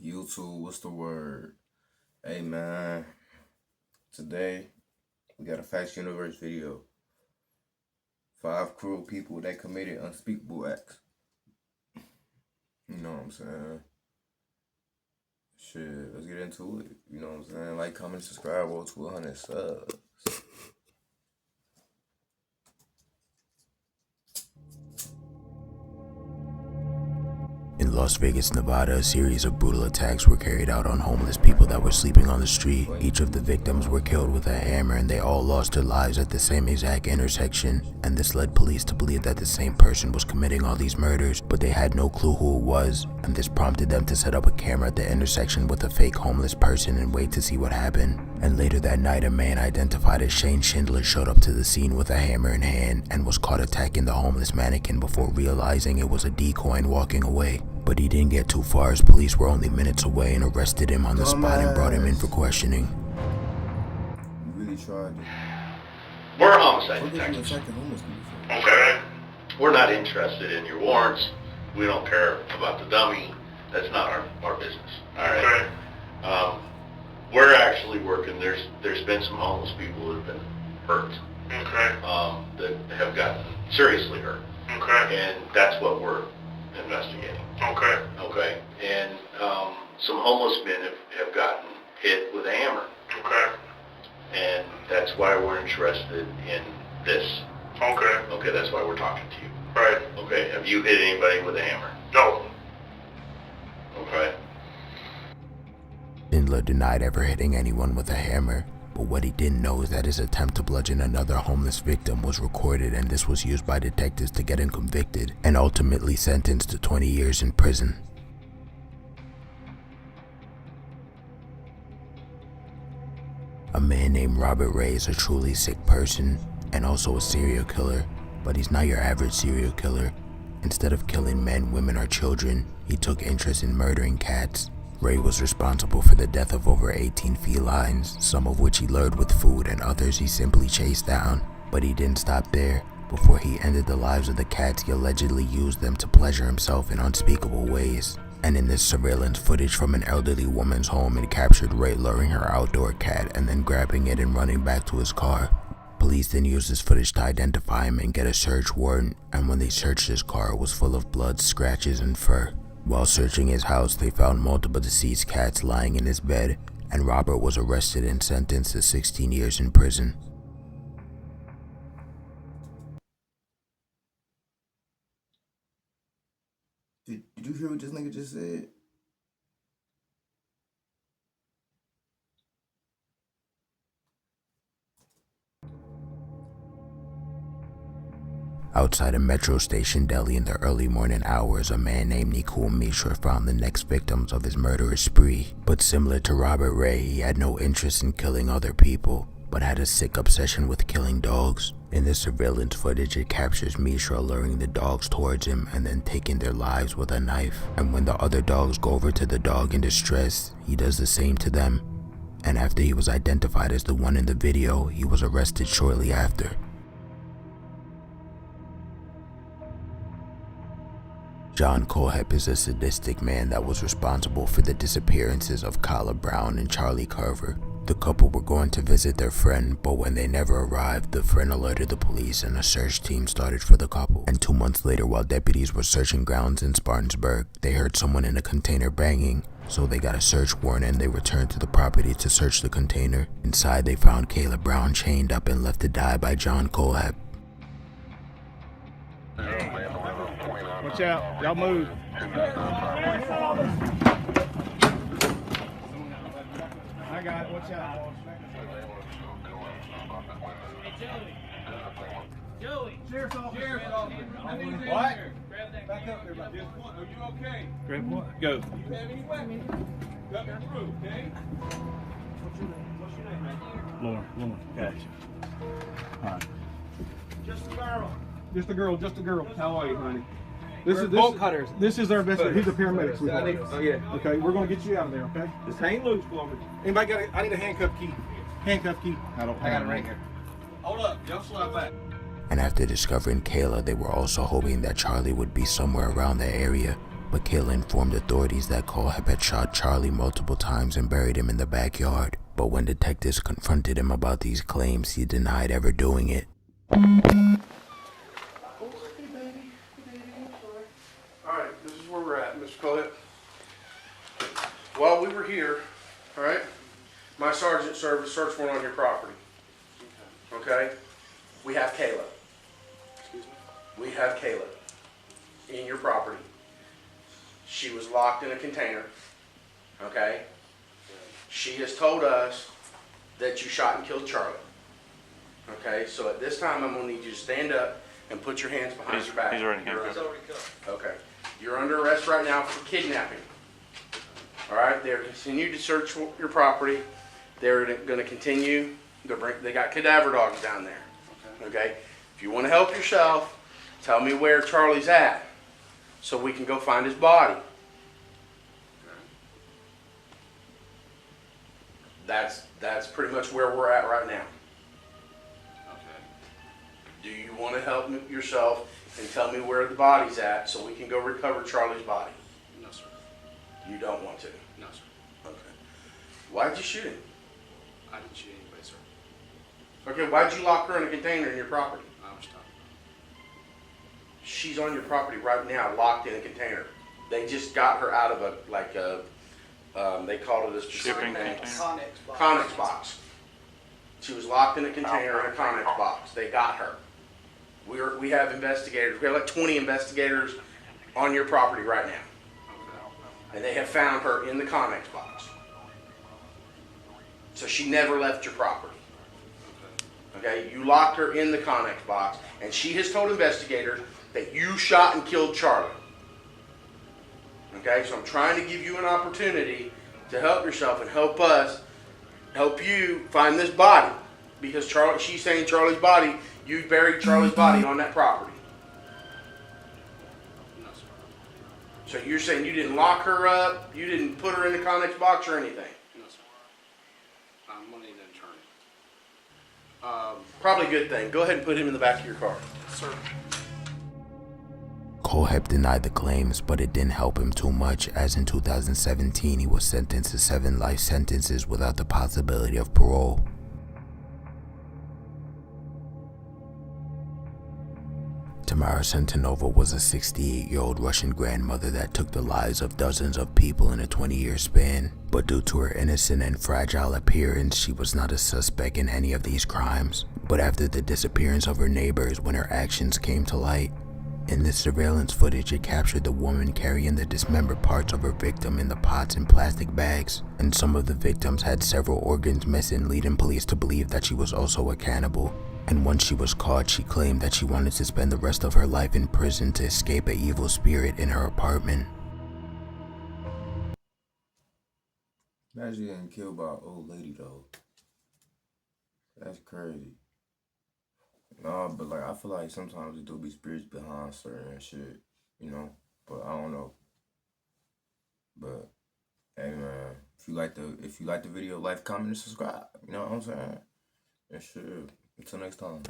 YouTube, what's the word? Hey man, today we got a Facts Universe video. 5 cruel people that committed unspeakable acts. You know what I'm saying? Shit, let's get into it. You know what I'm saying? Like, comment, subscribe, roll to 100 subs. In Las Vegas, Nevada, a series of brutal attacks were carried out on homeless people that were sleeping on the street. Each of the victims were killed with a hammer, and they all lost their lives at the same exact intersection. And this led police to believe that the same person was committing all these murders, but they had no clue who it was. And this prompted them to set up a camera at the intersection with a fake homeless person and wait to see what happened. And later that night, a man identified as Shane Schindler showed up to the scene with a hammer in hand and was caught attacking the homeless mannequin before realizing it was a decoy and walking away. But he didn't get too far as police were only minutes away and arrested him on the spot and brought him in for questioning. You really tried it. We're homicide What did you detectives. attack the homeless people for? Okay. We're not interested in your warrants. We don't care about the dummy. That's not our business. All right. Okay. We're actually working. There's been some homeless people that have been hurt. Okay. That have gotten seriously hurt. Okay. And that's what we're investigating. Okay. Okay. And some homeless men have gotten hit with a hammer. Okay. And that's why we're interested in this. Okay. Okay, that's why we're talking to you. Right. Okay, have you hit anybody with a hammer? No. Okay. Schindler denied ever hitting anyone with a hammer, but what he didn't know is that his attempt to bludgeon another homeless victim was recorded, and this was used by detectives to get him convicted and ultimately sentenced to 20 years in prison. A man named Robert Ray is a truly sick person and also a serial killer, but he's not your average serial killer. Instead of killing men, women, or children, he took interest in murdering cats. Ray was responsible for the death of over 18 felines, some of which he lured with food and others he simply chased down. But he didn't stop there. Before he ended the lives of the cats, he allegedly used them to pleasure himself in unspeakable ways. And in this surveillance footage from an elderly woman's home, it captured Ray luring her outdoor cat and then grabbing it and running back to his car. Police then used this footage to identify him and get a search warrant, and when they searched his car, it was full of blood, scratches, and fur. While searching his house, they found multiple deceased cats lying in his bed, and Robert was arrested and sentenced to 16 years in prison. Did you hear what this nigga just said? Outside a metro station deli in the early morning hours, a man named Nikul Mishra found the next victims of his murderous spree. But similar to Robert Ray, he had no interest in killing other people, but had a sick obsession with killing dogs. In the surveillance footage, it captures Mishra luring the dogs towards him and then taking their lives with a knife. And when the other dogs go over to the dog in distress, he does the same to them. And after he was identified as the one in the video, he was arrested shortly after. John Kohlhepp is a sadistic man that was responsible for the disappearances of Kyla Brown and Charlie Carver. The couple were going to visit their friend, but when they never arrived, the friend alerted the police and a search team started for the couple. And 2 months later, while deputies were searching grounds in Spartanburg, they heard someone in a container banging. So they got a search warrant and they returned to the property to search the container. Inside, they found Kyla Brown chained up and left to die by John Kohlhepp. Watch out, y'all move. I got it, watch out. Joey. Sheriff's officer. Sheriff's officer. What? Grab that. Back up there, buddy. Just one. Are you okay? Grab what? Go. Do you have any weapons? Cut me through, okay? What's your name right here? Lauren. Gotcha. All right. Just a girl. Just a girl. How are you, honey? This is bolt cutters. This is our investigator. He's a paramedic. Oh yeah. Okay, we're gonna get you out of there. Okay. Just hang loose for me. Anybody got? I need a handcuff key. Handcuff key. I got it right here. Hold up. Y'all slide back. And after discovering Kayla, they were also hoping that Charlie would be somewhere around the area. But Kayla informed authorities that Kohlhepp had shot Charlie multiple times and buried him in the backyard. But when detectives confronted him about these claims, he denied ever doing it. Alright, this is where we're at, Mr. Kohlhepp. While we were here, alright, my sergeant served a search warrant on your property. Okay? We have Kayla. We have Kayla in your property. She was locked in a container. Okay? She has told us that you shot and killed Charlie. Okay? So at this time, I'm going to need you to stand up and put your hands behind your back. He's already handcuffed. Okay. You're under arrest right now for kidnapping. All right. They're continuing to search your property. They're going to continue. They got cadaver dogs down there. Okay. If you want to help yourself, tell me where Charlie's at, so we can go find his body. That's pretty much where we're at right now. Do you want to help yourself and tell me where the body's at so we can go recover Charlie's body? No, sir. You don't want to? No, sir. Okay. Why'd you shoot him? I didn't shoot anybody, sir. Okay, why'd you lock her in a container in your property? I was talking. She's on your property right now, locked in a container. They just got her out of they called it a specific Shipping name. container. Connex box. She was locked in a container in a Connex box. They got her. We have investigators. We have like 20 investigators on your property right now. And they have found her in the Connex box. So she never left your property. Okay, you locked her in the Connex box, and she has told investigators that you shot and killed Charlie. Okay, so I'm trying to give you an opportunity to help yourself and help us, help you find this body. Because she's saying Charlie's body, you buried Charlie's body on that property. No, sir. So you're saying you didn't lock her up, you didn't put her in the Connex box or anything? No, sir. I'm going to need an attorney. Probably a good thing. Go ahead and put him in the back of your car. Sir. Kohlhepp denied the claims, but it didn't help him too much, as in 2017 he was sentenced to 7 life sentences without the possibility of parole. Tamara Sentinova was a 68-year-old Russian grandmother that took the lives of dozens of people in a 20-year span, but due to her innocent and fragile appearance, she was not a suspect in any of these crimes. But after the disappearance of her neighbors, when her actions came to light, in this surveillance footage, it captured the woman carrying the dismembered parts of her victim in the pots and plastic bags, and some of the victims had several organs missing, leading police to believe that she was also a cannibal. And once she was caught, she claimed that she wanted to spend the rest of her life in prison to escape an evil spirit in her apartment. Imagine getting killed by an old lady though. That's crazy. No, but like I feel like sometimes there do be spirits behind certain shit, you know. But I don't know. But hey man, if you like the video, like, comment, and subscribe. You know what I'm saying? And shit. Until next time.